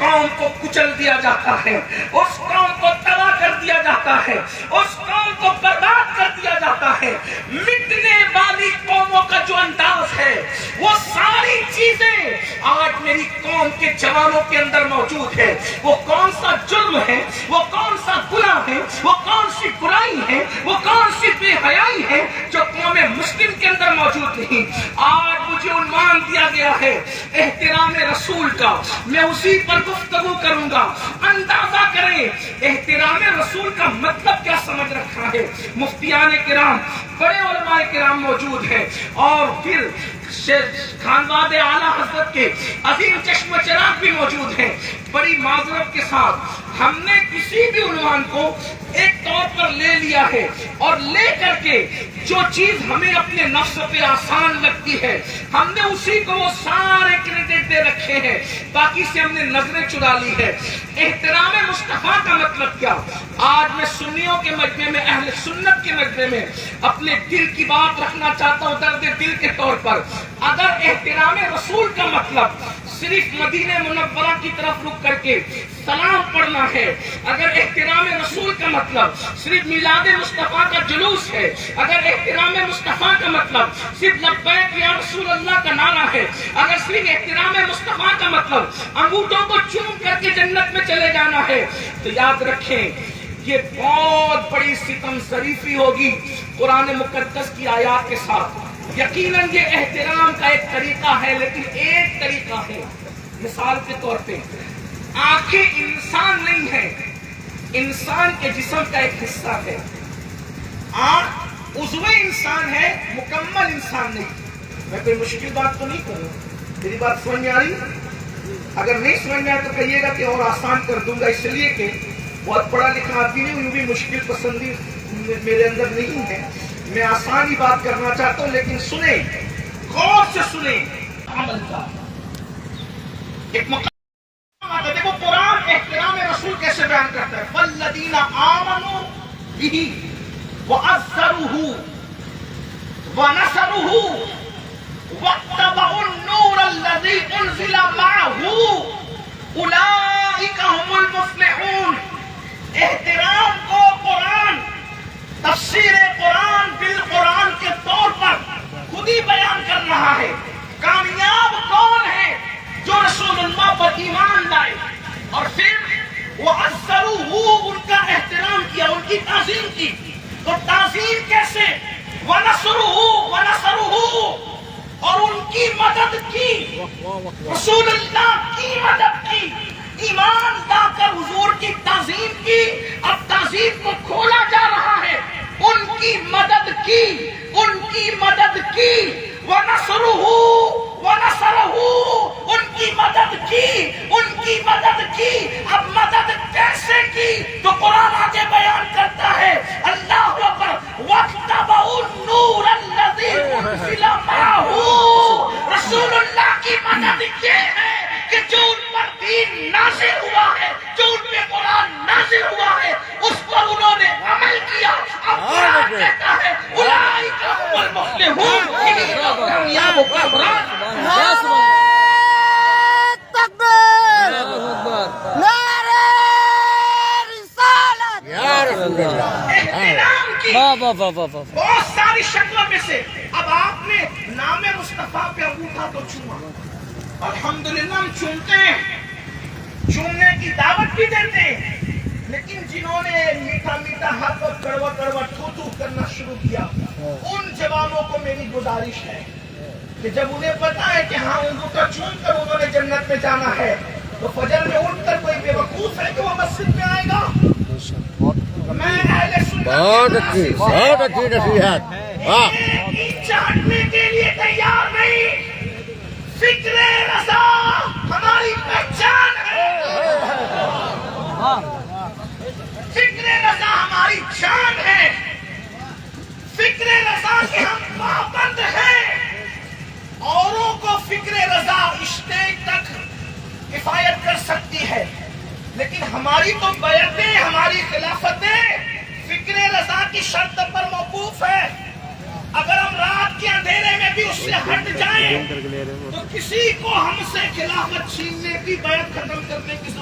قوم کو کچل دیا جاتا ہے، اس قوم کو تباہ کر دیا جاتا ہے، اس قوم کو برباد کر دیا جاتا ہے۔ مٹنے والی قوموں کا جو انداز ہے وہ ساری چیزیں آج میری قوم کے جوانوں کے اندر موجود ہے۔ وہ کون سا جرم ہے، وہ کون سا گناہ ہے، وہ کون سی برائی ہے، وہ کون سی بے حیائی ہے جو قوم مسلم کے اندر موجود نہیں۔ آج مجھے عنوان دیا گیا ہے احترام رسول کا، میں اسی پر گفتگو کروں گا۔ اندازہ کریں احترام رسول کا مطلب کیا سمجھ رکھا ہے۔ مفتیان کرام، بڑے علماء کرام موجود ہیں، اور پھر خانواد اعلیٰ حضرت کے عظیم چشم و چراغ بھی موجود ہیں۔ بڑی معذرت کے ساتھ ہم نے کسی بھی عنوان کو ایک طور پر لے لیا ہے، اور لے کر کے جو چیز ہمیں اپنے نفس پہ آسان لگتی ہے ہم نے اسی کو وہ سارے کریڈٹ دے رکھے ہیں، باقی سے ہم نے نظریں چرا لی ہے۔ احترام مصطفیٰ کا مطلب کیا؟ آج میں سنیوں کے مجمع میں، اہل سنت کے مجمع میں اپنے دل کی بات رکھنا چاہتا ہوں، درد دل کے طور پر۔ اگر احترام رسول کا مطلب صرف مدینہ منورہ کی طرف رک کر کے سلام پڑھنا ہے، اگر احترام رسول کا مطلب صرف میلاد مصطفیٰ کا جلوس ہے، اگر احترام مصطفیٰ کا مطلب صرف لبیک یا رسول اللہ کا نعرہ ہے، اگر صرف احترام مصطفیٰ کا مطلب انگوٹھوں کو چوم کر کے جنت میں چلے جانا ہے، تو یاد رکھیں یہ بہت بڑی ستم ظریفی ہوگی قرآن مقدس کی آیات کے ساتھ۔ یقیناً یہ احترام کا ایک طریقہ ہے، لیکن ایک طریقہ ہے۔ مثال کے طور پہ آنکھیں انسان نہیں ہے، انسان کے جسم کا ایک حصہ ہے۔ آنکھ عضو انسان ہے، مکمل انسان نہیں۔ میں کوئی مشکل بات تو نہیں کروں، میری بات سمجھ میں آ رہی؟ اگر نہیں سمجھ میں آئے تو کہیے گا کہ اور آسان کر دوں گا، اس لیے کہ بہت پڑھا لکھا آدمی نہیں، بھی مشکل پسندی میرے اندر نہیں ہے۔ میں آسان ہی بات کرنا چاہتا ہوں، لیکن سنیں، غور سے سنیں۔ عمل کا ایک مقام آتا ہے، دیکھو قرآن احترام رسول کیسے بیان کرتا ہے۔ والذین آمنوا بہ وعزروہ ونصروہ واتبعوا النور الذی انزل معہ اولئک هم المفلحون۔ احترام کو قرآن، تفسیر قرآن بالقرآن کے طور پر خود ہی بیان کر رہا ہے۔ کامیاب کون ہے؟ جو رسول اللہ پر ایمان لائے اور پھر وہ عزروہ، ان کا احترام کیا، ان کی تعظیم کی۔ تو تعظیم کیسے؟ ونصروہ، اور ان کی مدد کی، رسول اللہ کی مدد کی، ایمان لا کر حضور کی تعظیم کی۔ اب تعظیم کو کھولا جا رہا ہے، ان کی مدد کی، ان کی مدد کی۔ وَنَصْرُهُ ان کی مدد کی، ان کی مدد کی۔ اب مدد کیسے کی؟ تو قرآن آگے بیان کرتا ہے، اللہ اکبر، وَاتَّبَعُوا النُّورَ الَّذِي أُنزِلَ مَعَهُ۔ رسول اللہ کی مدد یہ ہے کہ جو ان پر دین نازل ہوا ہے، جو ان پہ قرآن نازل ہوا ہے، اس پر انہوں نے عمل کیا۔ اب قرآن کہتا ہے اولئک هم المفلحون، انہی لوگ کامیاب و کامران۔ احترام کی بہت ساری شکلوں میں سے اب آپ نے نام مصطفیٰ پہ انگوٹھا تو چوما، الحمدللہ ہم چومتے ہیں، چومنے کی دعوت بھی دیتے ہیں، لیکن جنہوں نے میٹھا میٹھا ہاتھ اور کڑوا کڑوا تھو تھو کرنا شروع کیا، ان جوانوں کو میری گزارش ہے کہ جب انہیں پتا ہے کہ ہاں انگوٹھا چوم کر انہوں نے جنت میں جانا ہے، تو فجر میں اٹھ کر کوئی بے وقوف ہے کہ وہ مسجد میں آئے گا؟ میں اہل سنت بہت اچھی نصیحت۔ اینٹ چاٹنے کے لیے تیار نہیں۔ فکر رضا ہماری پہچان ہے، فکر رضا ہماری جان ہے، فکر رضا کے ہم پابند ہیں۔ اوروں کو فکر رضا اسٹیج تک کفایت کر سکتی ہے، لیکن ہماری تو بیعتیں، ہماری خلافتیں فکر رضا کی شرط پر موقوف ہے۔ اگر ہم رات کے اندھیرے میں بھی اس سے ہٹ جائیں تو کسی کو ہم سے خلافت چھیننے کی بیعت ختم کرنے کی ضرورت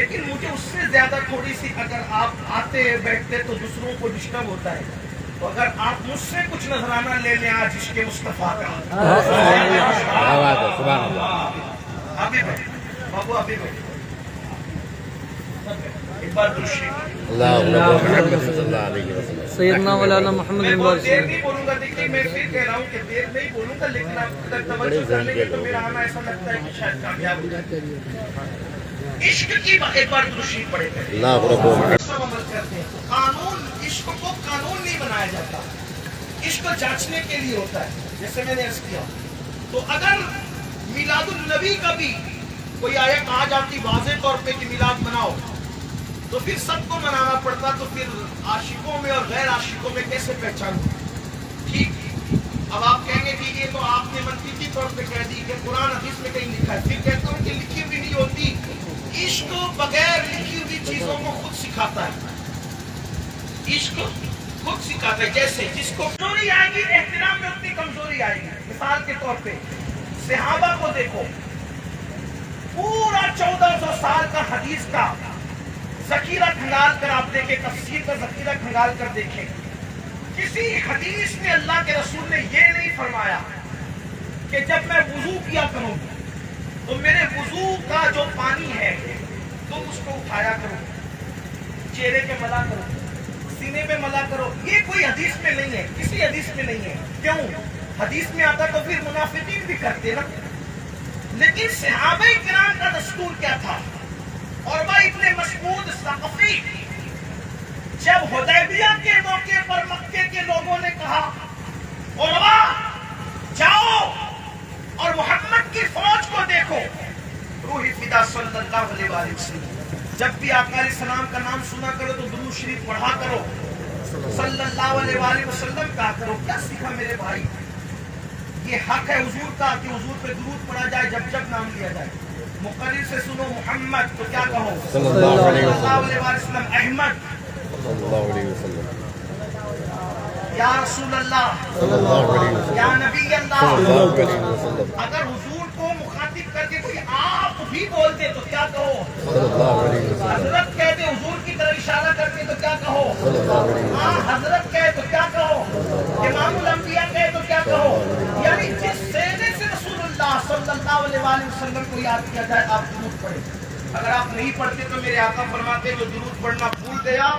لیکن مجھے اس سے زیادہ تھوڑی سی اگر آپ آتے بیٹھتے تو دوسروں کو ڈسٹرب ہوتا ہے، تو اگر آپ مجھ سے کچھ نذرانہ لے لیں آج عشق مصطفیٰ کا. کیا بات ہے، سبحان اللہ. ابھی بیٹھ بابو، ابھی بیٹھ ایک بار دوسری اللہ محمد صلی اللہ علیہ وسلم. سیدنا مولانا محمد میں بن بہت دیر باشد. نہیں بولوں گا. دیکھیے میں پھر کہہ رہا ہوں کہ دیر نہیں بولوں گا، لیکن آپ اگر توجہ کر لیں گے تو میرا آنا ایسا لگتا ہے کہ شاید کامیاب ہو جائے. عشق کی ایک بار دوسری پڑے گا. اللہ رب محمد. سب عمل کرتے ہیں. قانون، عشق کو قانون نہیں بنایا جاتا، عشق جانچنے کے لیے ہوتا ہے. جیسے میں نے عرض کیا، تو اگر میلاد النبی کا بھی کوئی آیت آ جاتی واضح طور پہ کہ میلاد مناؤ، تو پھر سب کو منانا پڑتا، تو پھر عاشقوں میں اور غیر عاشقوں میں کیسے پہچانوں؟ ٹھیک. اب آپ کہیں گے کہ یہ تو آپ نے منطقی طور پہ کہہ دی کہ قرآن حدیث میں کہیں لکھا ہے. پھر کہتا ہوں کہ لکھی ہوئی نہیں ہوتی. عشق بغیر لکھی ہوئی چیزوں کو خود سکھاتا ہے. عشق خود سکھاتا ہے. جیسے جس کو کمزوری آئے گی احترام میں اتنی کمزوری آئے گی. مثال کے طور پہ صحابہ کو دیکھو، پورا 1400 سال کا حدیث کا ذخیرہ کھنگال کر آپ دیکھیں، تفسیر کا ذخیرہ کھنگال کر دیکھیں. کسی حدیث میں اللہ کے رسول نے یہ نہیں فرمایا کہ جب میں وضو کیا کروں تو میرے وضو کا جو پانی ہے تم اس کو اٹھایا کرو، چہرے پہ ملا کرو، سینے پہ ملا کرو. یہ کوئی حدیث میں نہیں ہے، کسی حدیث میں نہیں ہے. کیوں؟ حدیث میں آتا تو پھر منافقین بھی کرتے نا. لیکن صحابہ کرام کا دستور کیا تھا؟ عروہ ابن مسعود ثقفی جب حدیبیہ کے موقع پر مکے کے لوگوں نے کہا عروہ جاؤ اور محمد کی فوج کو دیکھو، روح فدا صلی اللہ علیہ وسلم، جب بھی آقا علیہ السلام کا نام سنا کرو تو درود شریف پڑھا کرو، صلی اللہ علیہ وسلم کہا کرو. کیا سیکھا میرے بھائی؟ یہ حق ہے حضور کا کہ حضور پہ درود پڑھا جائے جب جب نام لیا جائے. مقرر سے سنو محمد تو کیا کہو؟ صلی اللہ علیہ وسلم. احمد صلی اللہ علیہ وسلم. یا رسول اللہ، صلی اللہ علیہ وسلم. یا نبی صلی اللہ. اللہ علیہ وسلم. اگر حضور کو مخاطب کر کے کوئی آپ بھی بولتے تو کیا کہو؟ صلی اللہ علیہ وسلم. حضرت کہتے حضور کی طرف اشارہ کرتے تو کیا کہو؟ صلی اللہ علیہ وسلم. ہاں حضرت کہے تو کیا کہو؟ امام الانبیاء کہے تو کیا کہو؟ یعنی جس سینے سے رسول اللہ صلی اللہ علیہ وسلم کو یاد کیا جائے آپ درود پڑھیں. اگر آپ نہیں پڑھتے تو میرے آقا فرماتے جو درود پڑھنا بھول گیا